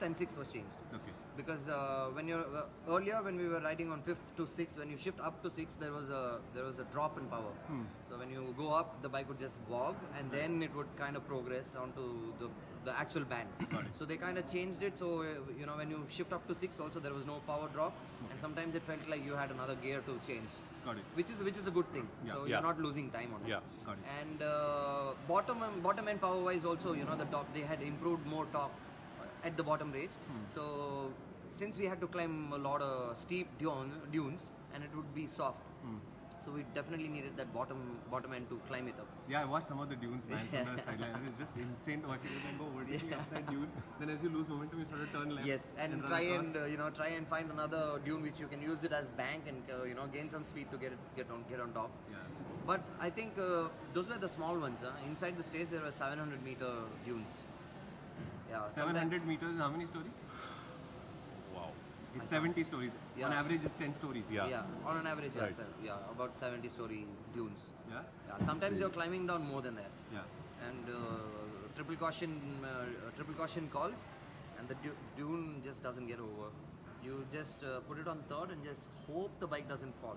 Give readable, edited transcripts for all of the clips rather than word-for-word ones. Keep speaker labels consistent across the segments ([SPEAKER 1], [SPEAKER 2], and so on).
[SPEAKER 1] and 6th was changed.
[SPEAKER 2] Okay.
[SPEAKER 1] Because when you're earlier when we were riding on 5th to 6th, when you shift up to 6th, there was a drop in power. So when you go up, the bike would just bog, and then it would kind of progress onto the actual band. So they kind of changed it. So when you shift up to 6th, also there was no power drop, and sometimes it felt like you had another gear to change.
[SPEAKER 2] Got it.
[SPEAKER 1] Which is a good thing. So you're not losing time on it.
[SPEAKER 2] Yeah, got it.
[SPEAKER 1] And bottom end power wise also, the top, they had improved more torque at the bottom range. So since we had to climb a lot of steep dunes and it would be soft, so we definitely needed that bottom end to climb it up.
[SPEAKER 2] Yeah, I watched some of the dunes, man, from the sideline. It's just insane to watch it and go vertically up that dune. Then as you lose momentum, you sort of turn left.
[SPEAKER 1] Yes, and try and find another dune which you can use it as bank and gain some speed to get on top.
[SPEAKER 2] Yeah.
[SPEAKER 1] But I think those were the small ones. Inside the stage there were 700-meter dunes. Yeah,
[SPEAKER 2] 700 meters, how many stories?
[SPEAKER 3] Wow.
[SPEAKER 2] It's 70 stories.
[SPEAKER 1] Yeah.
[SPEAKER 2] On average, it's 10 stories.
[SPEAKER 1] Yeah, on an average,
[SPEAKER 3] Right.
[SPEAKER 1] about 70-story dunes.
[SPEAKER 2] Yeah?
[SPEAKER 1] Yeah, sometimes you're climbing down more than that.
[SPEAKER 2] Yeah.
[SPEAKER 1] And triple caution calls, and the dune just doesn't get over. You just put it on third and just hope the bike doesn't fall.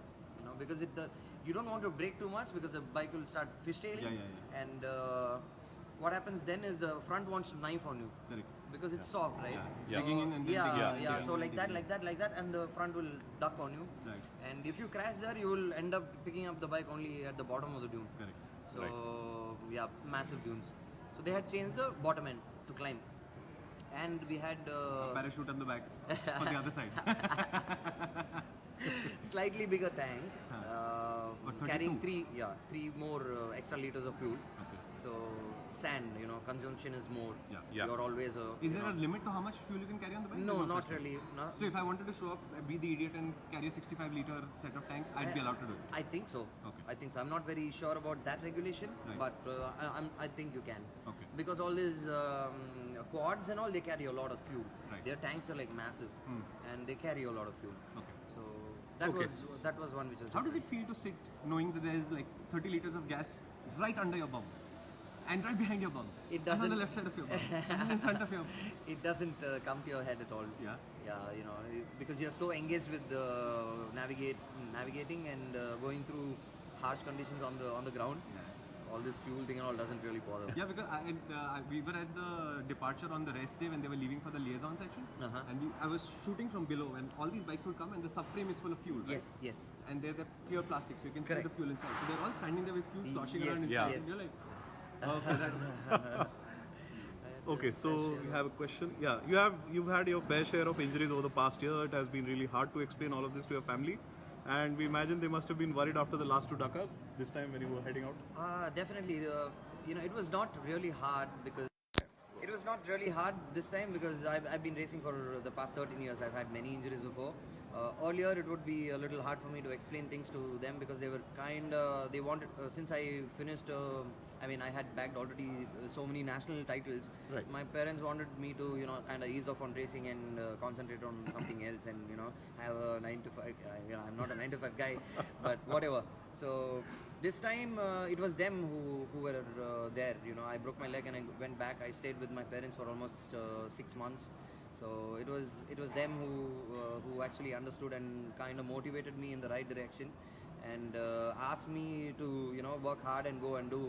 [SPEAKER 1] Because you don't want to brake too much because the bike will start fishtailing.
[SPEAKER 2] Yeah.
[SPEAKER 1] And what happens then is the front wants to knife on you.
[SPEAKER 2] Correct.
[SPEAKER 1] Because it's soft, right?
[SPEAKER 2] Yeah.
[SPEAKER 1] So,
[SPEAKER 2] Digging in and then digging
[SPEAKER 1] yeah.
[SPEAKER 2] in.
[SPEAKER 1] So like that, and the front will duck on you.
[SPEAKER 2] Right.
[SPEAKER 1] And if you crash there, you will end up picking up the bike only at the bottom of the dune.
[SPEAKER 2] Correct.
[SPEAKER 1] So massive dunes. So they had changed the bottom end to climb, and we had
[SPEAKER 2] Parachute on the back for the other side.
[SPEAKER 1] slightly bigger tank,
[SPEAKER 2] But 32?
[SPEAKER 1] carrying three more extra liters of fuel.
[SPEAKER 2] Okay.
[SPEAKER 1] So sand, consumption is more.
[SPEAKER 2] Yeah.
[SPEAKER 1] You're always
[SPEAKER 2] Is there a limit to how much fuel you can carry on the bike?
[SPEAKER 1] no,
[SPEAKER 2] Or
[SPEAKER 1] not
[SPEAKER 2] such?
[SPEAKER 1] really. No.
[SPEAKER 2] So if I wanted to show up, be the idiot and carry a 65-liter set of tanks, I'd be allowed to do it.
[SPEAKER 1] I think so.
[SPEAKER 2] Okay.
[SPEAKER 1] I think so. I'm not very sure about that regulation,
[SPEAKER 2] Right.
[SPEAKER 1] but I think you can.
[SPEAKER 2] Okay.
[SPEAKER 1] Because all these quads and all, they carry a lot of fuel.
[SPEAKER 2] Right.
[SPEAKER 1] Their tanks are like massive, and they carry a lot of fuel.
[SPEAKER 2] Okay.
[SPEAKER 1] So that
[SPEAKER 3] Okay.
[SPEAKER 1] was one which was.
[SPEAKER 2] How does it
[SPEAKER 1] different.
[SPEAKER 2] feel to sit knowing that there's like 30 liters of gas right under your bum and right behind your bum?
[SPEAKER 1] It
[SPEAKER 2] And on
[SPEAKER 1] doesn't-
[SPEAKER 2] the left side of your bum. And in front of your bum.
[SPEAKER 1] It doesn't come to your head at all.
[SPEAKER 2] Yeah.
[SPEAKER 1] Yeah, because you're so engaged with navigating and going through harsh conditions on the ground.
[SPEAKER 2] Yeah.
[SPEAKER 1] All this fuel thing and all doesn't really bother.
[SPEAKER 2] Yeah, because we were at the departure on the rest day when they were leaving for the liaison section, and I was shooting from below, and all these bikes would come, and the subframe is full of fuel. Right?
[SPEAKER 1] Yes.
[SPEAKER 2] And they're the clear plastic, so you can
[SPEAKER 1] Correct.
[SPEAKER 2] see the fuel inside. So they're all standing there with fuel sloshing
[SPEAKER 1] Yes,
[SPEAKER 2] around inside.
[SPEAKER 3] yeah.
[SPEAKER 2] And you're like,
[SPEAKER 3] Okay, so you have a question. Yeah, you've had your fair share of injuries over the past year. It has been really hard to explain all of this to your family, and we imagine they must have been worried after the last two Dakars. This time when you were heading out.
[SPEAKER 1] Definitely. It was not really hard because this time because I've been racing for the past 13 years. I've had many injuries before. Earlier, it would be a little hard for me to explain things to them because they were they wanted, since I finished, I had bagged already so many national titles.
[SPEAKER 3] Right.
[SPEAKER 1] My parents wanted me to, kind of ease off on racing and concentrate on something else and, have a 9 to 5, I'm not a 9 to 5 guy, but whatever. So this time it was them who were there, I broke my leg and I went back. I stayed with my parents for almost 6 months. So it was them who actually understood and kind of motivated me in the right direction, and asked me to work hard and go and do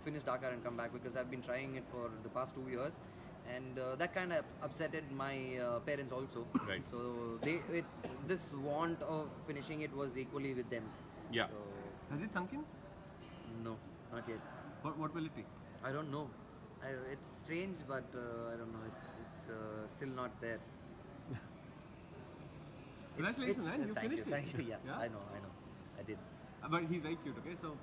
[SPEAKER 1] finish Dakar and come back because I've been trying it for the past 2 years, and that kind of upsetted my parents also.
[SPEAKER 3] Right.
[SPEAKER 1] So this want of finishing it was equally with them.
[SPEAKER 3] Yeah.
[SPEAKER 1] So
[SPEAKER 2] has it sunk in?
[SPEAKER 1] no, not yet.
[SPEAKER 2] What will it take?
[SPEAKER 1] I don't know. It's strange, but I don't know. It's still not there.
[SPEAKER 2] Congratulations, man! You
[SPEAKER 1] Thank
[SPEAKER 2] finished
[SPEAKER 1] you,
[SPEAKER 2] it.
[SPEAKER 1] Thank you. Yeah, I know. I did.
[SPEAKER 2] But he's very cute. Okay, so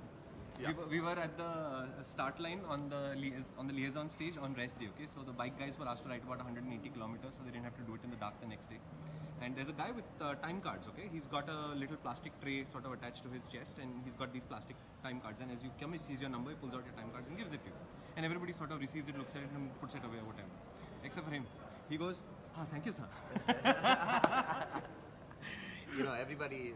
[SPEAKER 2] we were at the start line on the liaison stage on rest day. Okay, so the bike guys were asked to ride about 180 kilometers, so they didn't have to do it in the dark the next day. And there's a guy with time cards. Okay, he's got a little plastic tray sort of attached to his chest, and he's got these plastic time cards. And as you come, he sees your number, he pulls out your time cards and gives it to you. And everybody sort of receives it, looks at it, and puts it away or whatever. Except for him, he goes, "Ah, thank you, sir."
[SPEAKER 1] everybody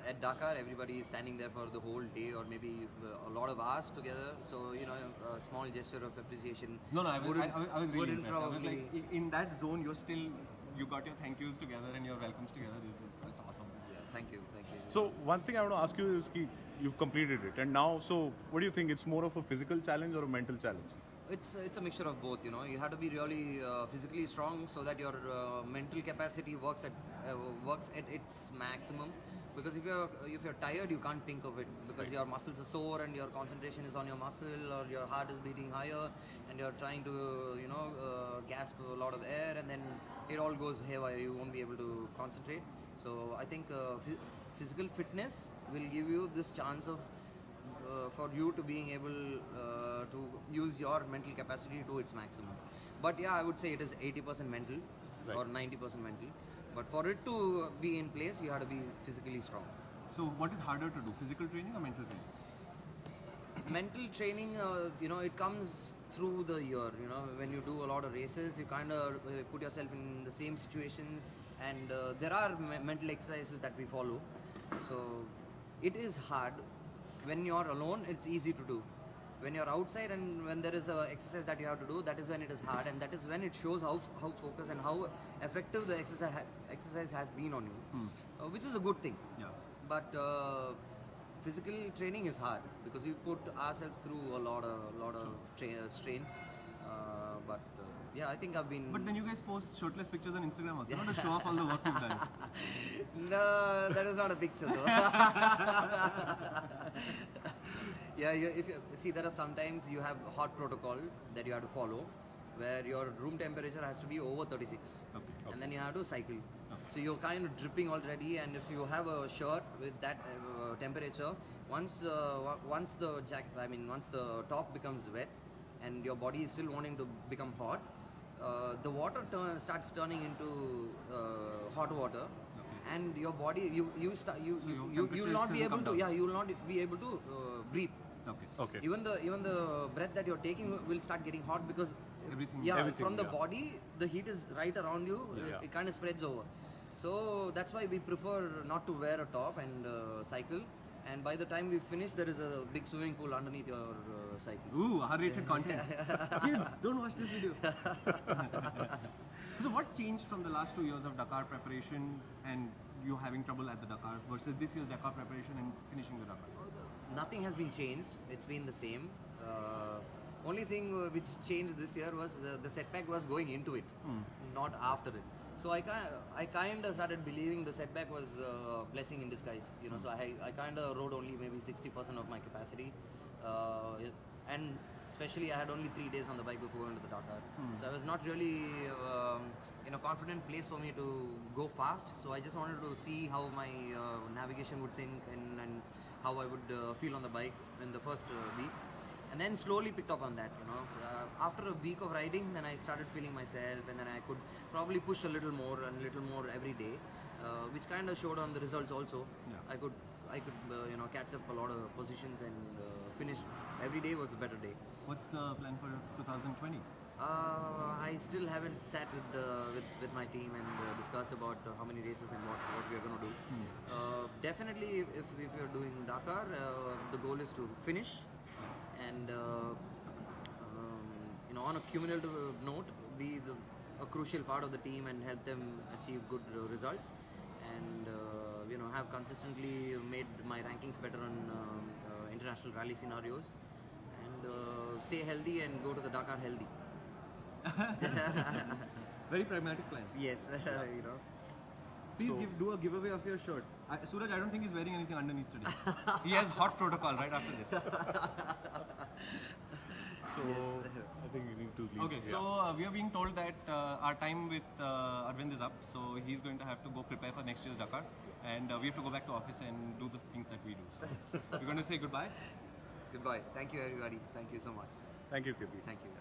[SPEAKER 1] at Dakar, everybody is standing there for the whole day or maybe a lot of hours together. So, a small gesture of appreciation.
[SPEAKER 2] No, I was really
[SPEAKER 1] wouldn't
[SPEAKER 2] impressed. I was
[SPEAKER 1] probably.
[SPEAKER 2] like, in that zone, you got your thank yous together and your welcomes together. It's awesome.
[SPEAKER 1] Yeah, thank you.
[SPEAKER 3] So one thing I want to ask you is, you've completed it, and now, so what do you think? It's more of a physical challenge or a mental challenge?
[SPEAKER 1] It's a mixture of both. You have to be really physically strong so that your mental capacity works at its maximum. Because if you're tired, you can't think of it because your muscles are sore and your concentration is on your muscle, or your heart is beating higher and you're trying to gasp a lot of air, and then it all goes haywire. You won't be able to concentrate. So I think physical fitness will give you this chance of for you to being able to use your mental capacity to its maximum. But yeah, I would say it is 80% mental or 90% mental. But for it to be in place, you have to be physically strong.
[SPEAKER 2] So what is harder to do, physical training or mental training?
[SPEAKER 1] Mental training, it comes through the year. When you do a lot of races, you kind of put yourself in the same situations, and there are mental exercises that we follow. So it is hard. When you're alone, it's easy to do. When you're outside and when there is an exercise that you have to do, that is when it is hard, and that is when it shows how focused and how effective the exercise has been on you, which is a good thing.
[SPEAKER 2] Yeah.
[SPEAKER 1] But physical training is hard because we put ourselves through a lot of strain. But yeah, I think I've been.
[SPEAKER 2] But then you guys post shirtless pictures on Instagram also, not to show off all the work you've done.
[SPEAKER 1] No, that is not a picture though. Yeah, if you see, there are sometimes you have hot protocol that you have to follow, where your room temperature has to be over 36, and then you have to cycle. So you're kind of dripping already, and if you have a shirt with that temperature, once the top becomes wet, and your body is still wanting to become hot, the water starts turning into hot water. And your body, you will not be able to breathe.
[SPEAKER 3] Okay.
[SPEAKER 1] Even the breath that you're taking will start getting hot because
[SPEAKER 3] Everything,
[SPEAKER 1] from the body, the heat is right around you. It kind of spreads over. So that's why we prefer not to wear a top and cycle. And by the time we finish, there is a big swimming pool underneath your cycle.
[SPEAKER 2] Ooh, R-rated content. Kids, don't watch this video. So what changed from the last 2 years of Dakar preparation and you having trouble at the Dakar versus this year's Dakar preparation and finishing the Dakar?
[SPEAKER 1] Nothing has been changed. It's been the same. Only thing which changed this year was the setback was going into it, not after it. So I kind of started believing the setback was a blessing in disguise. So I kind of rode only maybe 60% of my capacity, and especially I had only 3 days on the bike before going to the Dakar. So I was not really in a confident place for me to go fast. So I just wanted to see how my navigation would sink and how I would feel on the bike in the first week. And then slowly picked up on that, after a week of riding, then I started feeling myself, and then I could probably push a little more every day, which kind of showed on the results also. I could catch up a lot of positions and finish. Every day was a better day.
[SPEAKER 2] What's the plan for 2020?
[SPEAKER 1] I still haven't sat with my team and discussed about how many races and what we are going to do. Definitely, if you're doing Dakar, the goal is to finish. And on a cumulative note, be a crucial part of the team and help them achieve good results, and have consistently made my rankings better on international rally scenarios, and stay healthy and go to the Dakar healthy.
[SPEAKER 2] Very pragmatic plan.
[SPEAKER 1] Yes,
[SPEAKER 2] Please do a giveaway of your shirt. Suraj, I don't think he's wearing anything underneath today. He has hot protocol right after this.
[SPEAKER 3] So I think you need to leave.
[SPEAKER 2] Okay, so we are being told that our time with Aravind is up. So he's going to have to go prepare for next year's Dakar. And we have to go back to office and do the things that we do. So we're going to say goodbye.
[SPEAKER 1] Goodbye. Thank you, everybody. Thank you so much.
[SPEAKER 3] Thank you, KP.
[SPEAKER 1] Thank you.